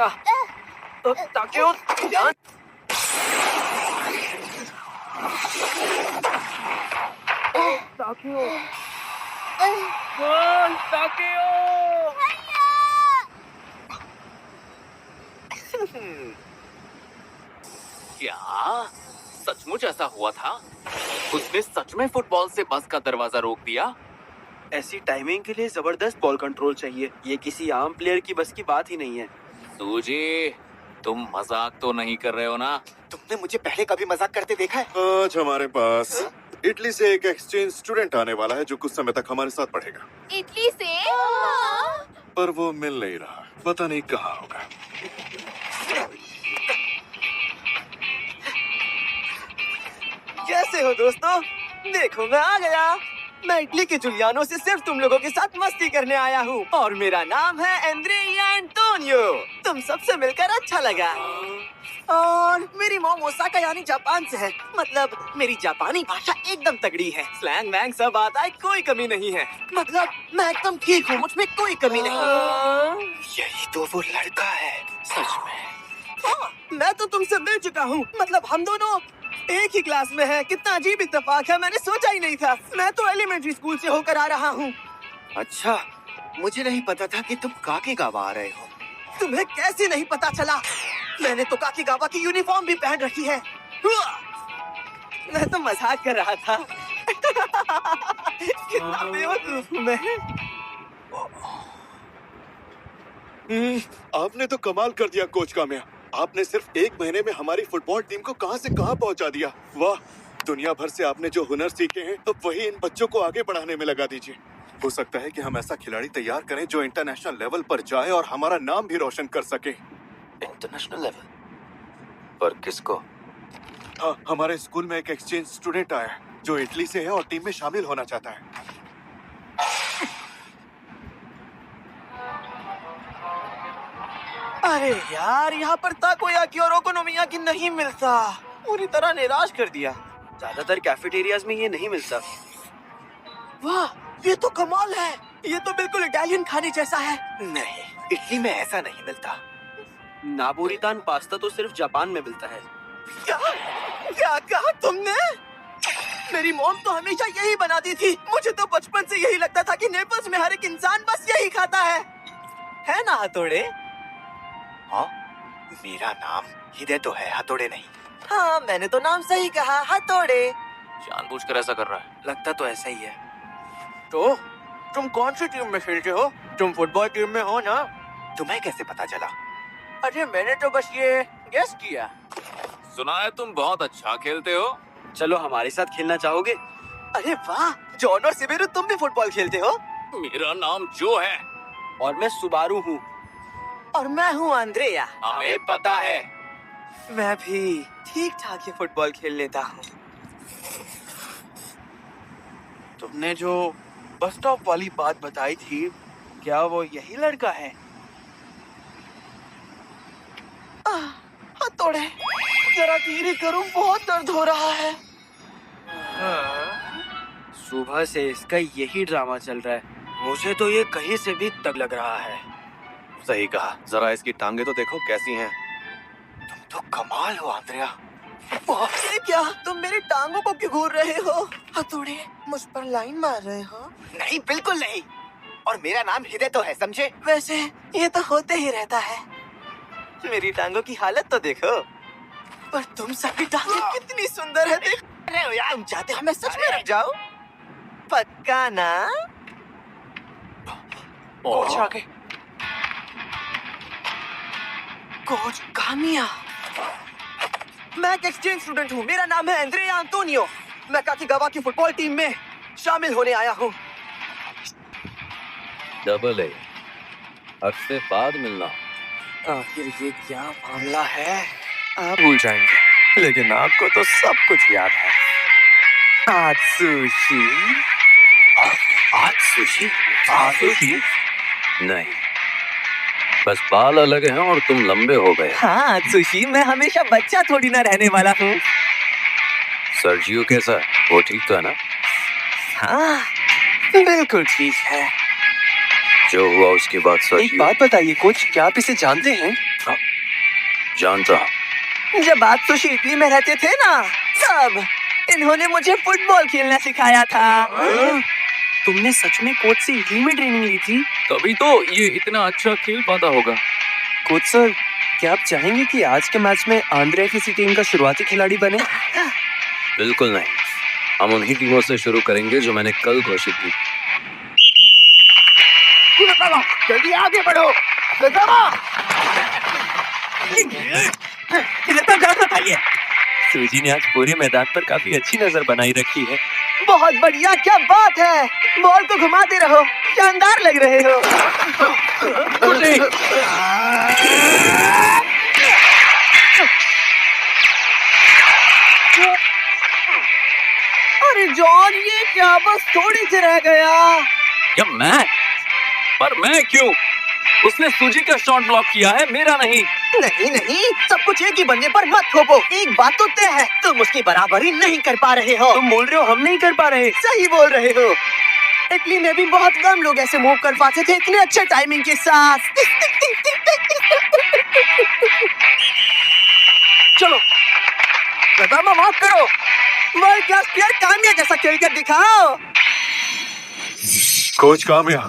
का ताकियो ध्यान ताकियो ताकियो क्या सचमुच ऐसा हुआ था? उसने सच में फुटबॉल से बस का दरवाजा रोक दिया? ऐसी टाइमिंग के लिए जबरदस्त बॉल कंट्रोल चाहिए। ये किसी आम प्लेयर की बस की बात ही नहीं है। सूजी, तुम मजाक तो नहीं कर रहे हो ना? तुमने मुझे पहले कभी मजाक करते देखा है? आज हमारे पास इटली से एक एक्सचेंज स्टूडेंट आने वाला है जो कुछ समय तक हमारे साथ पढ़ेगा, इटली से? पर वो मिल नहीं रहा। पता नहीं कहाँ होगा। कैसे हो दोस्तों? देखो मैं आ गया। मैं इटली के जुलियानो से सिर्फ तुम लोगों के साथ मस्ती करने आया हूँ और मेरा नाम है एंड्रिया एंटोनियो। तुम सबसे मिलकर अच्छा लगा। और मेरी मॉम ओसाका यानी जापान से है। मतलब मेरी जापानी भाषा एकदम तगड़ी है। स्लैंग वैंग सब आता है, कोई कमी नहीं है। मतलब मैं एकदम ठीक हूँ, मुझ में कोई कमी नहीं। यही तो वो लड़का है। सच में? हाँ, मैं तो तुमसे मिल चुका हूँ। मतलब हम दोनों एक ही क्लास में हैं। कितना अजीब इत्तेफाक है, मैंने सोचा ही नहीं था। मैं तो एलिमेंट्री स्कूल से होकर आ रहा हूँ। अच्छा, मुझे नहीं पता था कि तुम काकीगावा आ रहे हो। तुम्हें कैसे नहीं पता चला? मैंने तो काकीगावा की यूनिफॉर्म भी पहन रखी है। मैं तो मजाक कर रहा था। कितना बेवकूफ हूँ मैं। आपने तो कमाल कर दिया कोच काम्या। आपने सिर्फ 1 महीने में हमारी फुटबॉल टीम को कहां से कहां पहुंचा दिया। वाह, दुनिया भर से आपने जो हुनर सीखे हैं, अब वही इन बच्चों को आगे बढ़ाने में लगा दीजिए। हो सकता है कि हम ऐसा खिलाड़ी तैयार करें जो इंटरनेशनल लेवल पर जाए और हमारा नाम भी रोशन कर सके। इंटरनेशनल लेवल पर किसको? हाँ, हमारे स्कूल में एक एक्सचेंज स्टूडेंट आया है जो इटली से है और टीम में शामिल होना चाहता है। अरे यार, यहाँ पर ताकोयाकी और ओकोनोमियाकी नहीं मिलता। पूरी तरह निराश कर दिया। ज्यादातर कैफेटेरियाज में ये नहीं मिलता। वाह, ये तो कमाल है। ये तो बिल्कुल इटालियन खाने जैसा है। नहीं, इटली में ऐसा नहीं मिलता। नापोलितान पास्ता तो सिर्फ जापान में मिलता है। क्या क्या कहा तुमने? मेरी मॉम तो हमेशा यही बनाती थी। मुझे तो बचपन से यही लगता था कि नेपल्स में हर एक इंसान बस यही खाता है ना हथौड़े? हाँ, मेरा नाम हिदे तो है, हथौड़े नहीं। हाँ, मैंने तो नाम सही कहा, हथौड़े। जानबूझकर ऐसा कर रहा है। लगता तो ऐसा ही है। तो तुम कौन सी टीम में खेलते हो? तुम फुटबॉल टीम में हो ना? तुम्हें कैसे पता चला? अरे मैंने तो बस ये गेस किया। सुना है तुम बहुत अच्छा खेलते हो। चलो हमारे साथ खेलना चाहोगे? अरे वाह, जॉन और सिबेरू, तुम भी फुटबॉल खेलते हो? मेरा नाम जो है। और मैं सुबारू हूँ। और मैं हूँ अंद्रेया। हमें पता है। मैं भी ठीक ठाक ही फुटबॉल खेल लेता हूँ। तुमने जो बस स्टॉप वाली बात बताई थी, क्या वो यही लड़का है? हथौड़े, जरा धीरे करो, बहुत दर्द हो रहा है। सुबह से इसका यही ड्रामा चल रहा है। मुझे तो ये कहीं से भी तग लग रहा है। सही कहा, जरा इसकी टांगे तो देखो कैसी हैं। तुम तो कमाल हो आंद्रिया। ये क्या? तुम मेरी टांगों को क्यों घूर रहे हो? हथौड़े, मुझ पर लाइन मार रहे हो? नहीं, बिल्कुल नहीं। और मेरा नाम हिदे तो है, समझे? वैसे ये तो होते ही रहता है। मेरी टांगों की हालत तो देखो। पर तुम सबकी टांगें कितनी सुंदर है। देख रहे हो यार, तुम चाहते हो मैं सच में रख जाऊं? पक्का ना? कोच आ गए। कोच कामिया। मैं एक एक्सचेंज स्टूडेंट हूँ। मेरा नाम है एंड्रिया एंटोनियो। मैं काकीगावा की फुटबॉल टीम में शामिल होने आया हूँ। डबल ए, अरसे बाद मिलना। आखिर ये क्या मामला है? आप भूल जाएंगे, लेकिन आपको तो सब कुछ याद है। आज सुशी। आज सुशी? आज सुशी? नहीं, बस बाल अलग हैं और तुम लंबे हो गए। हाँ सुशी, मैं हमेशा बच्चा थोड़ी ना रहने वाला हूँ। सर्जियो कैसा? वो ठीक तो है ना? हाँ, बिल्कुल ठीक है। जो हुआ उसकी बात सच एक बात बताइए कोच, क्या आप इसे जानते हैं? जानता हूँ। जब आप सुशी इटली में रहते थे ना, तब इन्होंने मुझे फुटबॉल खेलना सिखाया था। तुमने सच में कोच से इटली में ट्रेनिंग ली थी? तभी तो ये इतना अच्छा खेल पाता होगा। कोच सर, क्या आप चाहेंगे कि आज के मैच में आंद्रे किसी टीम का शुरुआती खिलाड़ी बने? बिल्कुल नहीं, हम उन्हीं टीमों से शुरू करेंगे जो मैंने कल घोषित की। जल्दी आगे बढ़ो। सूजी ने आज पूरे मैदान पर काफी अच्छी नजर बनाई रखी है। बहुत बढ़िया, क्या बात है। बॉल को घुमाते रहो, शानदार लग रहे हो। अरे जॉन, ये क्या, बस थोड़ी सी रह गया। क्या मैं? पर मैं क्यों? उसने सूजी का शॉट ब्लॉक किया है, मेरा नहीं। नहीं नहीं, सब कुछ एक ही बनने पर मत थोपो। एक बात तो तय है, तुम उसकी बराबरी नहीं कर पा रहे हो। तुम बोल रहे हो हम नहीं कर पा रहे? सही बोल रहे हो। इटली में भी बहुत कम लोग ऐसे मूव कर पाते थे इतने अच्छे टाइमिंग के साथ। चलो कदम माफ करो। वर्ल्ड क्लास प्लेयर कामिया जैसा खेल कर दिखाओ। कोच कामया,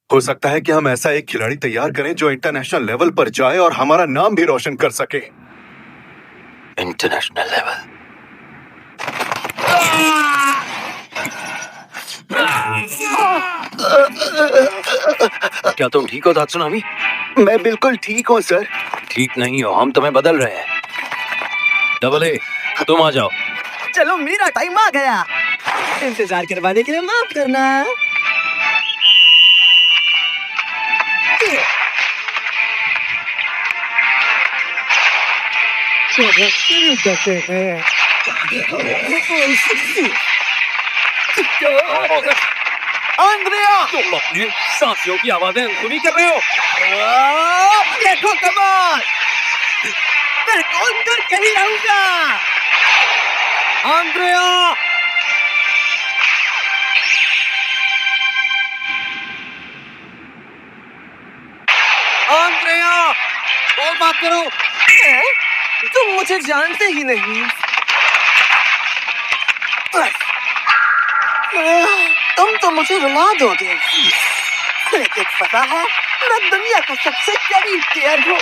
हो सकता है कि हम ऐसा एक खिलाड़ी तैयार करें जो इंटरनेशनल लेवल पर जाए और हमारा नाम भी रोशन कर सके। International level? क्या तुम ठीक हो तात्सुनामी? मैं बिल्कुल ठीक हूँ सर। ठीक नहीं हो, हम तुम्हें बदल रहे हैं। डबल ए, तुम आ जाओ। चलो मेरा टाइम आ गया। इंतजार करवाने के लिए माफ करना। शुरू करते हैं। आंद्रेया, तुम अपने सांसियों की आवाजें सुनी कर रहे हो? देखो कमाल, मैं कौन करके ही रहूंगा। आंद्रेया, आंद्रेया, और बात करो। तुम मुझे जानते ही नहीं। तुम तो मुझे रुला दोगे। लेकिन पता है, मैं दुनिया का सबसे करीब प्लेयर हूँ।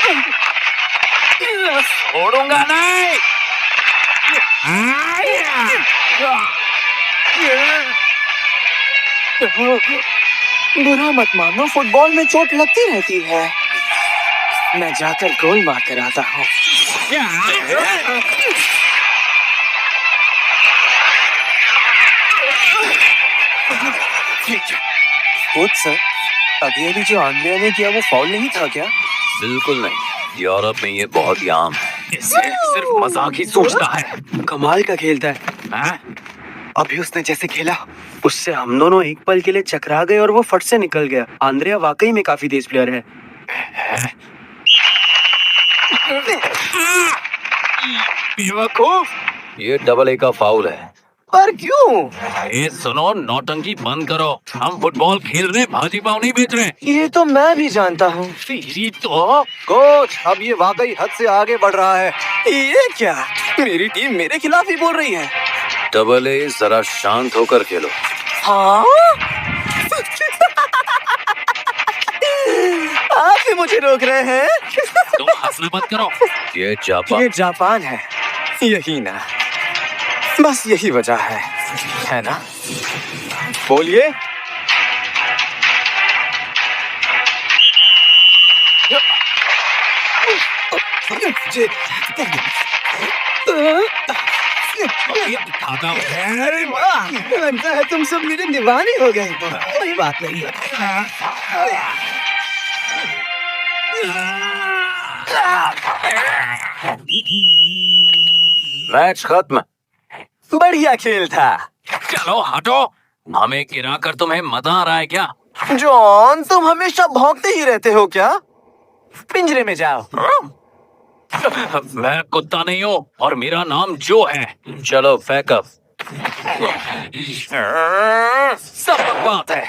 छोड़ूंगा नहीं। बुरा मत मानो, फुटबॉल में चोट लगती रहती है। मैं जाकर गोल मार कर आता हूँ। कोच सर, अभी जो आंद्रेया ने किया वो फाउल नहीं था क्या? बिल्कुल नहीं, यूरोप में ये बहुत ही आम है। इसे सिर्फ मजाक ही सोचता है। कमाल का खेलता है। हैं? अभी उसने जैसे खेला, उससे हम दोनों एक पल के लिए चकरा गए और वो फट से निकल गया। आंद्रेया वाकई में काफी तेज प्लेयर है। बेवकूफ। ये डबल ए का फाउल है। पर क्यों? ये सुनो, नौटंकी बंद करो। हम फुटबॉल खेल रहे, भाजी पाव नहीं बेच रहे। ये तो मैं भी जानता हूँ। तेरी तो कोच, अब ये वाकई हद से आगे बढ़ रहा है। ये क्या? मेरी टीम मेरे खिलाफ ही बोल रही है। डबल ए, जरा शांत होकर खेलो। हाँ? आप भी मुझे रोक रहे हैं? तुम हंसना मत करो। ये जापान। ये जापान है, यही ना? बस यही वजह है ना? बोलिए। खाता हूँ। अरे वाह, लगता है तुम सब मेरे दीवाने हो गए। कोई बात नहीं। मैच खत्म। बढ़िया खेल था। चलो हटो। हमें गिरा कर तुम्हें मजा आ रहा है क्या? जॉन, तुम हमेशा भौंकते ही रहते हो क्या? पिंजरे में जाओ। मैं कुत्ता नहीं हूँ और मेरा नाम जो है। चलो पैकअप। सब बात है।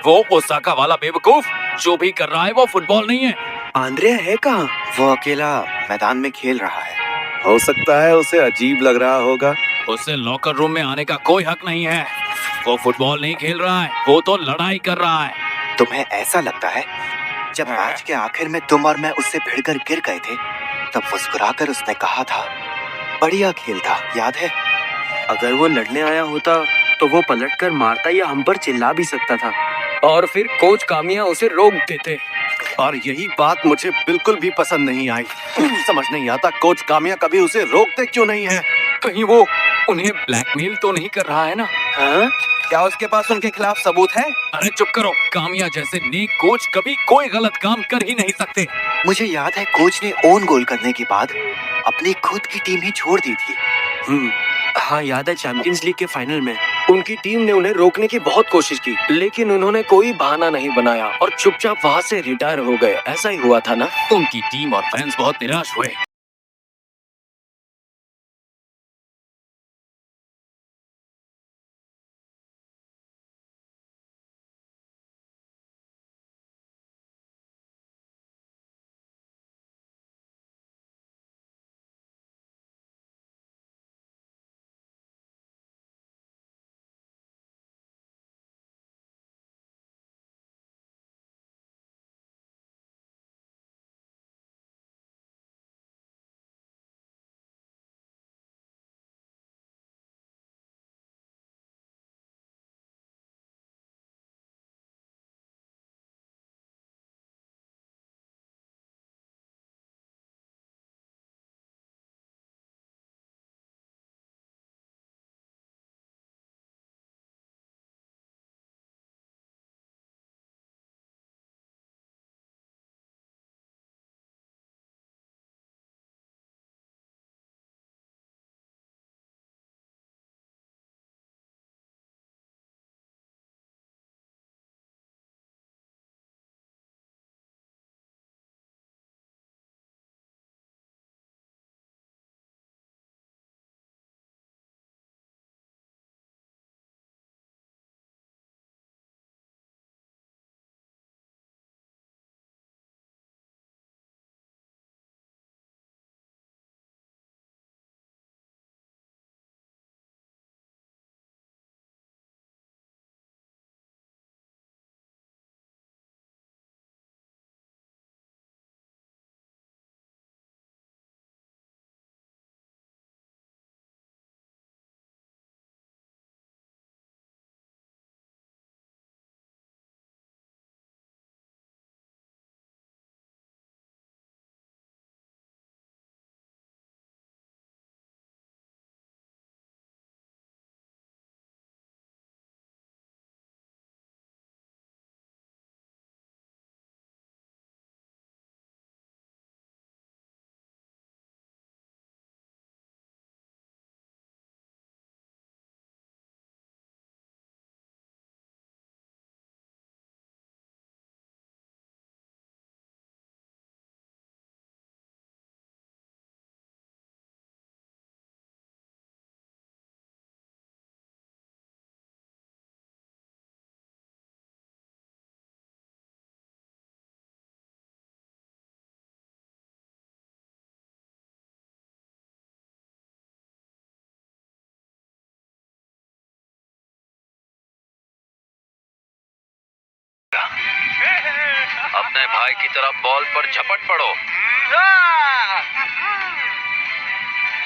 वो ओसाका वाला बेवकूफ जो भी कर रहा है वो फुटबॉल नहीं है। आंद्रिया है कहाँ? वो अकेला मैदान में खेल रहा है। हो सकता है उसे अजीब लग रहा होगा। उसे लॉकर रूम में आने का कोई हक नहीं है। वो फुटबॉल नहीं खेल रहा है, वो तो लड़ाई कर रहा है। तुम्हें ऐसा लगता है? जब मैच के आखिर में तुम और मैं उससे भिड़कर गिर गए थे, तब मुस्कुराकर उसने कहा था, बढ़िया खेल था, याद है? अगर वो लड़ने आया होता तो वो पलटकर मारता या हम पर चिल्ला भी सकता था, और फिर कोच कामिया उसे रोक देते। और यही बात मुझे बिल्कुल भी पसंद नहीं आई। समझ नहीं आता कोच कामिया कभी उसे रोकते क्यों नहीं है। कहीं वो उन्हें ब्लैकमेल तो नहीं कर रहा है ना? हाँ? क्या उसके पास उनके खिलाफ सबूत है? अरे चुप करो, कामिया जैसे नेक कोच कभी कोई गलत काम कर ही नहीं सकते। मुझे याद है कोच ने ओन गोल करने के बाद अपनी खुद की टीम ही छोड़ दी थी। हाँ याद है, चैंपियंस लीग के फाइनल में उनकी टीम ने उन्हें रोकने की बहुत कोशिश की, लेकिन उन्होंने कोई बहाना नहीं बनाया और चुपचाप वहाँ से रिटायर हो गए। ऐसा ही हुआ था ना? उनकी टीम और फैंस बहुत निराश हुए। अपने भाई की तरह बॉल पर झपट पड़ो।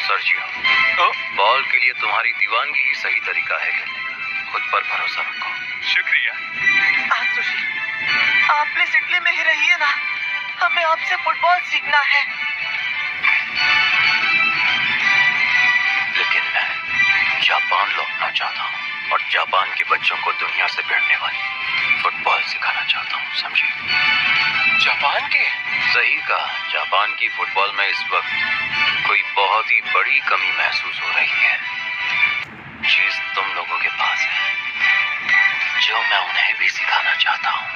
सर्जियो, बॉल के लिए तुम्हारी दीवानगी ही सही तरीका है खेलने का। खुद पर भरोसा रखो। शुक्रिया। आत्सुशी, आप प्लीज इटली में ही रहिए ना, हमें आपसे फुटबॉल सीखना है। लेकिन मैं जापान लौटना चाहता हूँ और जापान के बच्चों को दुनिया से भिड़ने वाली फुटबॉल सिखाना चाहता हूँ, समझी? जापान के? सही कहा। जापान की फुटबॉल में इस वक्त कोई बहुत ही बड़ी कमी महसूस हो रही है। चीज तुम लोगों के पास है जो मैं उन्हें भी सिखाना चाहता हूँ।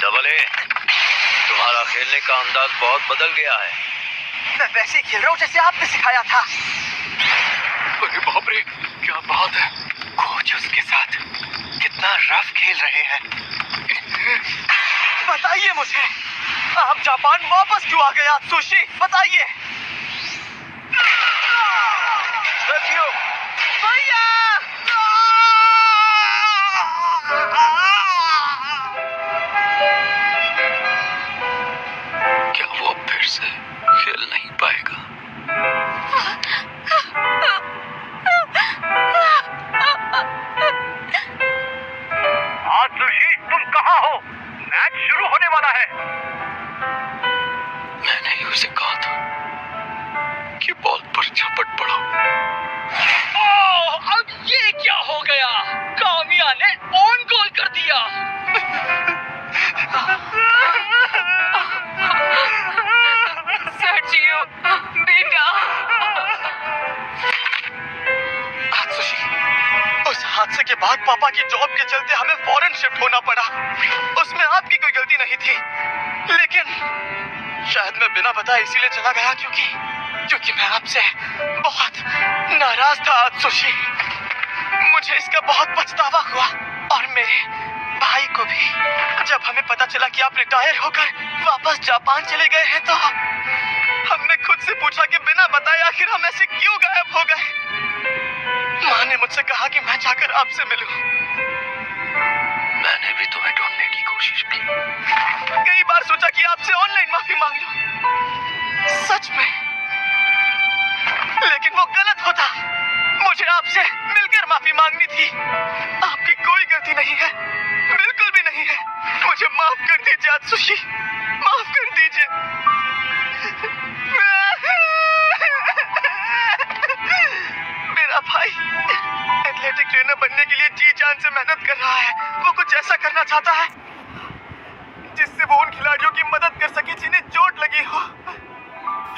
डबल ए, तुम्हारा खेलने का अंदाज बहुत बदल गया है। मैं वैसे ही खेल रहा हूँ जैसे आपने सिखाया था। अरे बाप रे, क्या बात है। कोच उसके साथ कितना रफ खेल रहे हैं। बताइए मुझे, आप जापान वापस क्यों आ गए आत्सुशी? बताइए। सर्जियो, भैया! क्या वो फिर से खेल नहीं पाएगा? आत्सुशी, तुम कहाँ हो? मैच शुरू होने वाला है। मैंने ही उसे कहा था कि बॉल पर झपट पड़ो। ओह, अब ये क्या हो गया? कामिया ने ऑन गोल कर दिया। सर्जियो, बेटा। आत्सुशी, उस हादसे के बाद पापा की जॉब के चलते हमें फॉरेन शिफ्ट होना पड़ा। उसमें आपकी कोई गलती नहीं थी, लेकिन शायद मैं बिना बताए इसीलिए चला गया क्योंकि मैं आपसे बहुत नाराज था आत्सुशी। मुझे इसका बहुत पछतावा हुआ और मेरे भाई को भी। जब हमें पता चला कि आप रिटायर होकर वापस जापान चले गए हैं तो हमने खुद से पूछा कि बिना बताए आखिर हम ऐसे क्यों गायब हो गए। माँ ने मुझसे कहा कि मैं जाकर आपसे मिलूं। मैंने भी तुम्हें ढूंढने की कोशिश की। कई बार सोचा कि आपसे ऑनलाइन माफी मांग लूं, सच में, लेकिन वो गलत होता। मुझे आपसे मिलकर माफी मांगनी थी। आपकी कोई गलती नहीं है, बिल्कुल भी नहीं है। मुझे माफ कर दीजिए आत्सुशी, माफ कर दीजिए। मेरा भाई एथलेटिक ट्रेनर बनने के लिए जी जान से मेहनत कर रहा है। वो कुछ ऐसा करना चाहता है जिससे वो उन खिलाड़ियों की मदद कर सके जिन्हें चोट लगी हो।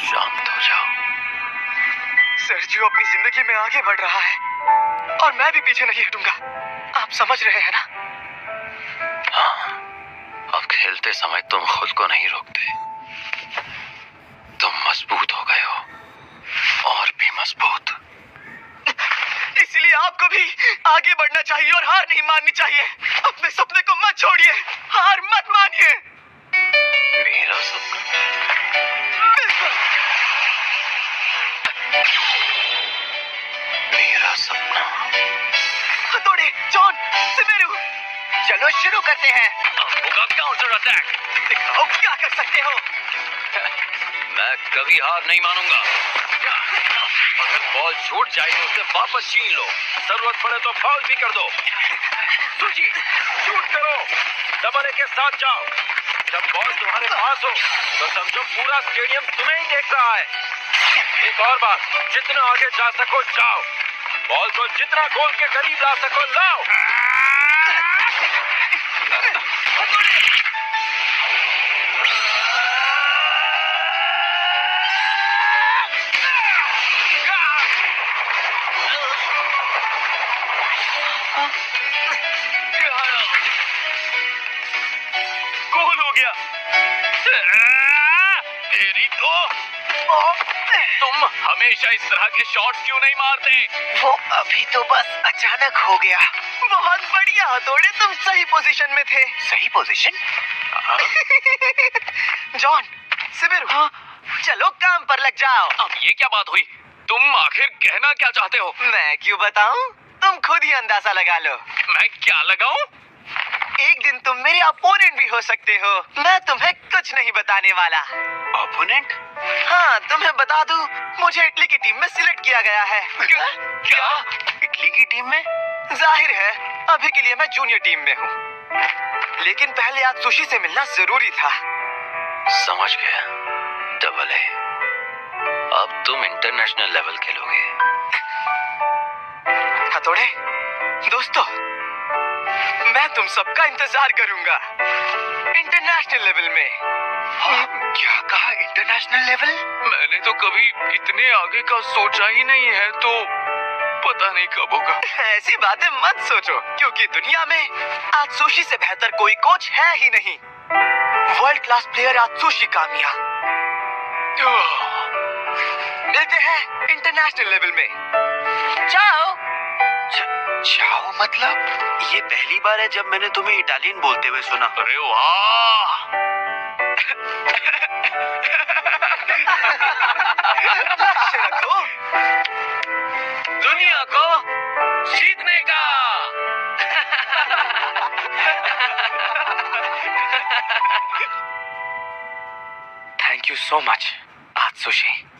शांत हो जाओ। सर्जियो अपनी जिंदगी में आगे बढ़ रहा है और मैं भी पीछे नहीं हटूंगा। आप समझ रहे हैं ना? हाँ, अब खेलते समय तुम खुद को नहीं रोकते। तुम मजबूत हो गए हो और भी मजबूत। इसलिए आपको भी आगे बढ़ना चाहिए और हार नहीं माननी चाहिए। अपने सपने को मत छोड़िए, हार मत मानिए। मेरा सपना? मेरा सपना? हथौड़े, जॉन, सिमेरू, चलो शुरू करते हैं। होगा काउंटर अटैक। दिखाओ क्या कर सकते हो। मैं कभी हार नहीं मानूंगा। अगर बॉल छूट जाए तो उसे वापस छीन लो। जरूरत पड़े तो फाउल भी कर दो। सूची, शूट करो। डबल ए के साथ जाओ। जब बॉल तुम्हारे पास हो तो समझो पूरा स्टेडियम तुम्हें ही देख रहा है। एक और बात, जितना आगे जा सको जाओ। बॉल को जितना गोल के करीब ला सको लाओ। गोल हो गया। तेरी तो तुम हमेशा इस तरह के शॉट क्यों नहीं मारते? वो अभी तो बस अचानक हो गया। बहुत बढ़िया हथौड़े, तुम सही पोजीशन में थे। सही पोजीशन? जॉन, सिमेरू, चलो काम पर लग जाओ। अब ये क्या बात हुई? तुम आखिर कहना क्या चाहते हो? मैं क्यों बताऊं? तुम खुद ही अंदाजा लगा लो। मैं क्या लगाऊं? एक दिन तुम मेरे अपोनेंट भी हो सकते हो। मैं तुम्हें कुछ नहीं बताने वाला। ओपोनेंट? हाँ, तुम्हें बता दूं, मुझे इटली की टीम में सिलेक्ट किया गया है। क्या? इटली की टीम में? जाहिर है, अभी के लिए मैं जूनियर टीम में हूँ, लेकिन पहले आत्सुशी से मिलना जरूरी था। समझ गया। डबल ए, अब तुम इंटरनेशनल लेवल खेलोगे। हथौड़े, दोस्तों, मैं तुम सबका इंतजार करूंगा इंटरनेशनल लेवल में। क्या कहा, इंटरनेशनल लेवल? मैंने तो कभी इतने आगे का सोचा ही नहीं है, तो पता नहीं कब होगा। ऐसी बातें मत सोचो, क्योंकि दुनिया में आत्सुशी से बेहतर कोई कोच है ही नहीं। World class player Atsushi Kamiya. मिलते हैं इंटरनेशनल लेवल में। जाओ। चाओ मतलब ये पहली बार है जब मैंने तुम्हें इटालियन बोलते हुए सुना। अरे वाह! लक्ष्य रखो। दुनिया को जीतने का। Thank you so much Atsushi.